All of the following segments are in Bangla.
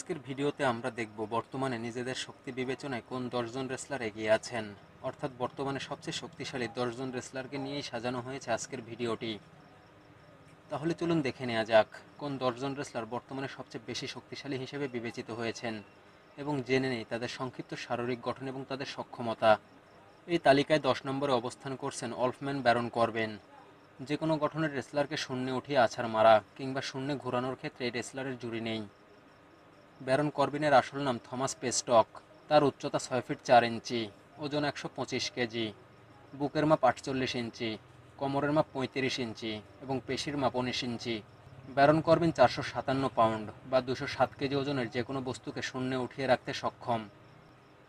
আজকের ভিডিওতে আমরা দেখব বর্তমানে নিজেদের শক্তি বিবেচনায় কোন 10 জন রেসলার এগিয়ে আছেন। অর্থাৎ বর্তমানে সবচেয়ে শক্তিশালী 10 জন রেসলারকে নিয়েই সাজানো হয়েছে আজকের ভিডিওটি। তাহলে চলুন দেখে নেওয়া যাক কোন 10 জন রেসলার বর্তমানে সবচেয়ে বেশি শক্তিশালী হিসেবে বিবেচিত হয়েছেন এবং জেনে নেই তাদের সংক্ষিপ্ত শারীরিক গঠন এবং তাদের সক্ষমতা। এই তালিকায় 10 নম্বরে অবস্থান করছেন অল্ফম্যান ব্যারন করবেন। যে কোনো গঠনের রেসলারকে শূন্যে উঠিয়ে আছাড় মারা কিংবা শূন্যে ঘোরানোর ক্ষেত্রে এই রেসলারের জুড়ি নেই। ব্যারন করবিনের আসল নাম থমাস পেস্টক। তার উচ্চতা 6 ফিট 4 ইঞ্চি, ওজন 125 কেজি, বুকের মাপ 48 ইঞ্চি, কোমরের মাপ 35 ইঞ্চি এবং পেশির মাপ 19 ইঞ্চি। ব্যারন করবিন 457 পাউন্ড বা 207 কেজি ওজনের যে কোনো বস্তুকে শূন্যে উঠিয়ে রাখতে সক্ষম।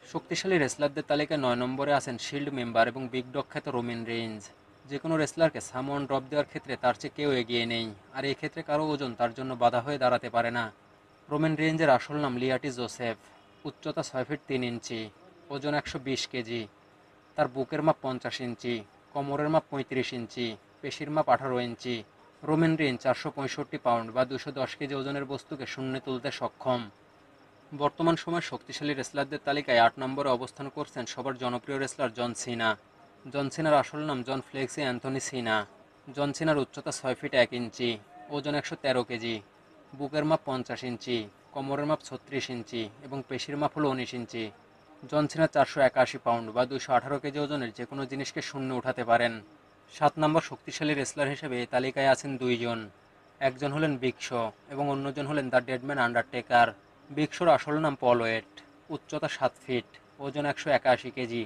শক্তিশালী রেসলারদের তালিকায় 9 নম্বরে আছেন শিল্ড মেম্বার এবং বিগ ডগ খ্যাত রোমান রেইঞ্জ। যে কোনো রেসলারকে সামোয়ান ড্রপ দেওয়ার ক্ষেত্রে তার চেয়ে কেউ এগিয়ে নেই, আর এই ক্ষেত্রে কারো ওজন তার জন্য বাধা হয়ে দাঁড়াতে পারে না। রোমান রেঞ্জের আসল নাম লিয়াটি জোসেফ। উচ্চতা 6 ফিট 3 ইঞ্চি, ওজন 120 কেজি, তার বুকের মাপ 50 ইঞ্চি, কোমরের মাপ 35 ইঞ্চি, পেশির মাপ 18 ইঞ্চি। রোমান রেঞ্জ 465 পাউন্ড বা 210 কেজি ওজনের বস্তুকে শূন্যে তুলতে সক্ষম। বর্তমান সময়ে শক্তিশালী রেসলারদের তালিকায় 8 নম্বরে অবস্থান করছেন সবার জনপ্রিয় রেসলার জন সিনা। জন সিনার আসল নাম জন ফ্লেক্সি অ্যান্থনি সিনা। জন সিনার উচ্চতা 6 ফিট 1 ইঞ্চি, ওজন 113 কেজি, বুকের মাপ 50 ইঞ্চি, কোমরের মাপ 36 ইঞ্চি এবং পেশির মাপ হলো 19 ইঞ্চি। জন সিনা 481 পাউন্ড বা 218 কেজি ওজনের যে কোনো জিনিসকে শূন্যে উঠাতে পারেন। 7 নম্বর শক্তিশালী রেসলার হিসেবে এই তালিকায় আছেন দুইজন। একজন হলেন বিগ শো এবং অন্যজন হলেন দ্য ডেডম্যান আন্ডারটেকার। বিগ শোর আসল নাম পল ওয়েট। উচ্চতা 7 ফিট, ওজন 181 কেজি।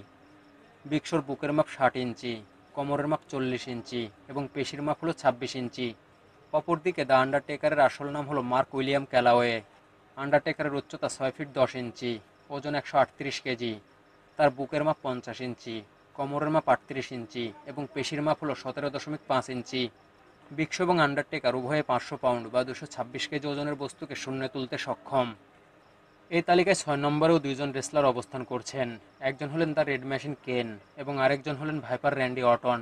বিগ শোর বুকের মাপ 60 ইঞ্চি, কোমরের মাপ 40 ইঞ্চি এবং পেশির মাপ হলো 26 ইঞ্চি। অপরদিকে দ্য আন্ডারটেকারের আসল নাম হলো মার্ক উইলিয়াম ক্যালাওয়ে। আন্ডারটেকারের উচ্চতা 6 ফিট 10 ইঞ্চি, ওজন 138 কেজি, তার বুকের মাপ 50 ইঞ্চি, কোমরের মাপ 38 ইঞ্চি এবং পেশির মাপ হলো 17.5 ইঞ্চি। বিগ শো এবং আন্ডারটেকার উভয়ে 500 পাউন্ড বা 226 কেজি ওজনের বস্তুকে শূন্যে তুলতে সক্ষম। এই তালিকায় 6 নম্বরেও দুইজন রেসলার অবস্থান করছেন। একজন হলেন দ্য রেড মেশিন কেন এবং আরেকজন হলেন ভাইপার র্যান্ডি অটন।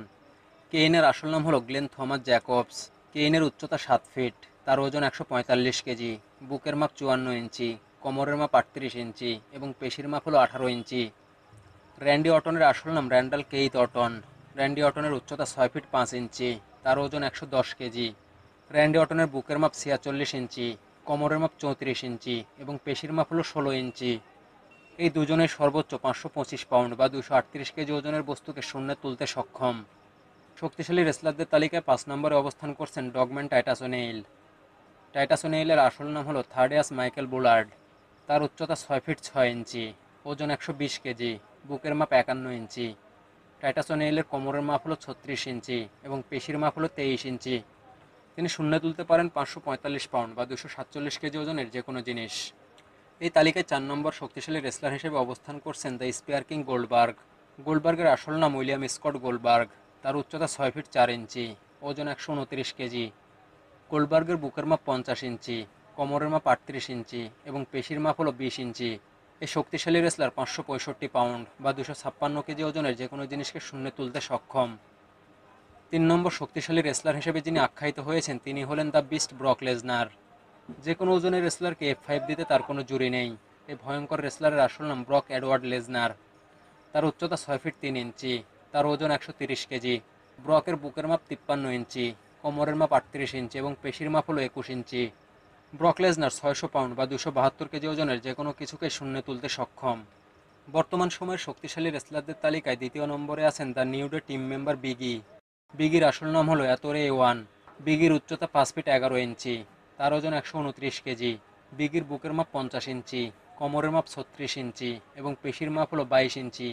কেইনের আসল নাম হলো গ্লেন থমাস জ্যাকবস। কেইনের উচ্চতা 7 ফিট, তার ওজন 145 কেজি, বুকের মাপ 54 ইঞ্চি, কোমরের মাপ 38 ইঞ্চি এবং পেশির মাপ হলো 18 ইঞ্চি। র্যান্ডি অটনের আসল নাম র্যান্ডাল কেইথ অটন। র্যান্ডি অটনের উচ্চতা 6 ফিট 5 ইঞ্চি, তার ওজন 110 কেজি। র্যান্ডি অটনের বুকের মাপ 46 ইঞ্চি, কোমরের মাপ 34 ইঞ্চি এবং পেশির মাপ হলো 16 ইঞ্চি। এই দুজনের সর্বোচ্চ 525 পাউন্ড বা 238 কেজি ওজনের বস্তুকে শূন্যে তুলতে সক্ষম। শক্তিশালী রেসলারদের তালিকায় 5 নম্বরে অবস্থান করছেন ডগম্যান টাইটাস ওনেইল। টাইটাস ওনেইলের আসল নাম হলো থার্ডিয়াস মাইকেল বুলার্ড। তার উচ্চতা 6 ফিট 6 ইঞ্চি, ওজন 120 কেজি, বুকের মাপ 51 ইঞ্চি। টাইটাস ওনেইলের কোমরের মাপ হলো 36 ইঞ্চি এবং পেশির মাপ হলো 23 ইঞ্চি। তিনি শূন্যে তুলতে পারেন 545 পাউন্ড বা 247 কেজি ওজনের যে কোনো জিনিস। এই তালিকায় 4 নম্বর শক্তিশালী রেসলার হিসেবে অবস্থান করছেন দ্য স্পিয়ার কিং গোল্ডবার্গ। গোল্ডবার্গের আসল নাম উইলিয়াম স্কট গোল্ডবার্গ। তার উচ্চতা 6 ফিট 4 ইঞ্চি, ওজন 129 কেজি। গোল্ডবার্গের বুকের মাপ 50 ইঞ্চি, কোমরের মাপ 38 ইঞ্চি এবং পেশির মাপ হলো 20 ইঞ্চি। এই শক্তিশালী রেসলার 565 পাউন্ড বা 256 কেজি ওজনের যে কোনো জিনিসকে শূন্যে তুলতে সক্ষম। 3 নম্বর শক্তিশালী রেসলার হিসেবে যিনি আখ্যায়িত হয়েছেন তিনি হলেন দ্য বিস্ট ব্রক লেসনার। যে কোনো ওজনের রেসলারকে F5 দিতে তার কোনো জুরি নেই। এই ভয়ঙ্কর রেসলারের আসল নাম ব্রক এডওয়ার্ড লেসনার। তার উচ্চতা 6 ফিট 3 ইঞ্চি, তার ওজন 130 কেজি। ব্রকের বুকের মাপ 53 ইঞ্চি, কোমরের মাপ 38 ইঞ্চি এবং পেশির মাপ হলো 21 ইঞ্চি। ব্রক লেসনার 600 পাউন্ড বা 272 কেজি ওজনের যে কোনো কিছুকে শূন্যে তুলতে সক্ষম। বর্তমান সময়ের শক্তিশালী রেসলারদের তালিকায় 2য় নম্বরে আছেন the New Day team member Big E. বিগির আসল নাম হলো এতোরে ওয়ান। বিগির উচ্চতা 5 ফিট 11 ইঞ্চি, তার ওজন 129 কেজি। বিগির বুকের মাপ 50 ইঞ্চি, কোমরের মাপ 36 ইঞ্চি এবং পেশির মাপ হলো 22 ইঞ্চি।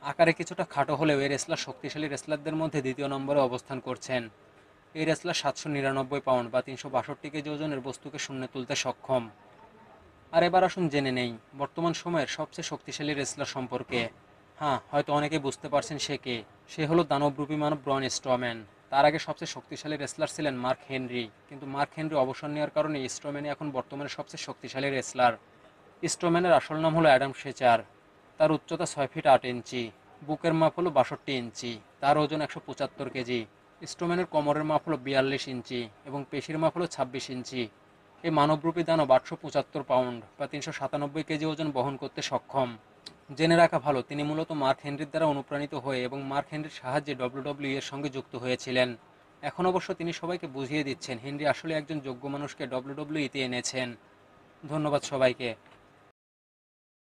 আকারে কিছুটা খাটো হলেও এই রেসলার শক্তিশালী রেসলারদের মধ্যে 2য় নম্বরে অবস্থান করছেন। এই রেসলার 799 পাউন্ড বা 362 কেজি ওজনের বস্তুকে শূন্যে তুলতে সক্ষম। আর এবার আসুন জেনে নেই বর্তমান সময়ের সবচেয়ে শক্তিশালী রেসলার সম্পর্কে। হ্যাঁ, হয়তো অনেকেই বুঝতে পারছেন সে কে। সে হলো দানবরূপী মানব ব্রন স্ট্রম্যান। তার আগে সবচেয়ে শক্তিশালী রেসলার ছিলেন মার্ক হেনরি, কিন্তু মার্ক হেনরি অবসর নেওয়ার কারণে স্ট্রম্যানই এখন বর্তমানে সবচেয়ে শক্তিশালী রেসলার। স্ট্রম্যানের আসল নাম হলো অ্যাডাম শেচার। তার উচ্চতা 6 ফিট 8 ইঞ্চি, বুকের মাপ হলো 62 ইঞ্চি, তার ওজন 175 কেজি। স্ট্রম্যানের কোমরের মাপ হলো 42 ইঞ্চি এবং পেশির মাপ হলো 26 ইঞ্চি। এই মানবরূপী দানব 875 পাউন্ড বা 397 কেজি ওজন বহন করতে সক্ষম। জেনে রাখা ভালো, তিনি মূলত মার্ক হেনরির দ্বারা অনুপ্রাণিত হয়ে এবং মার্ক হেনরির সাহায্যে WWE এর সঙ্গে যুক্ত হয়েছিলেন। এখন অবশ্য তিনি সবাইকে বুঝিয়ে দিচ্ছেন হেনরি আসলে একজন যোগ্য মানুষকে WWE তে এনেছেন। ধন্যবাদ সবাইকে।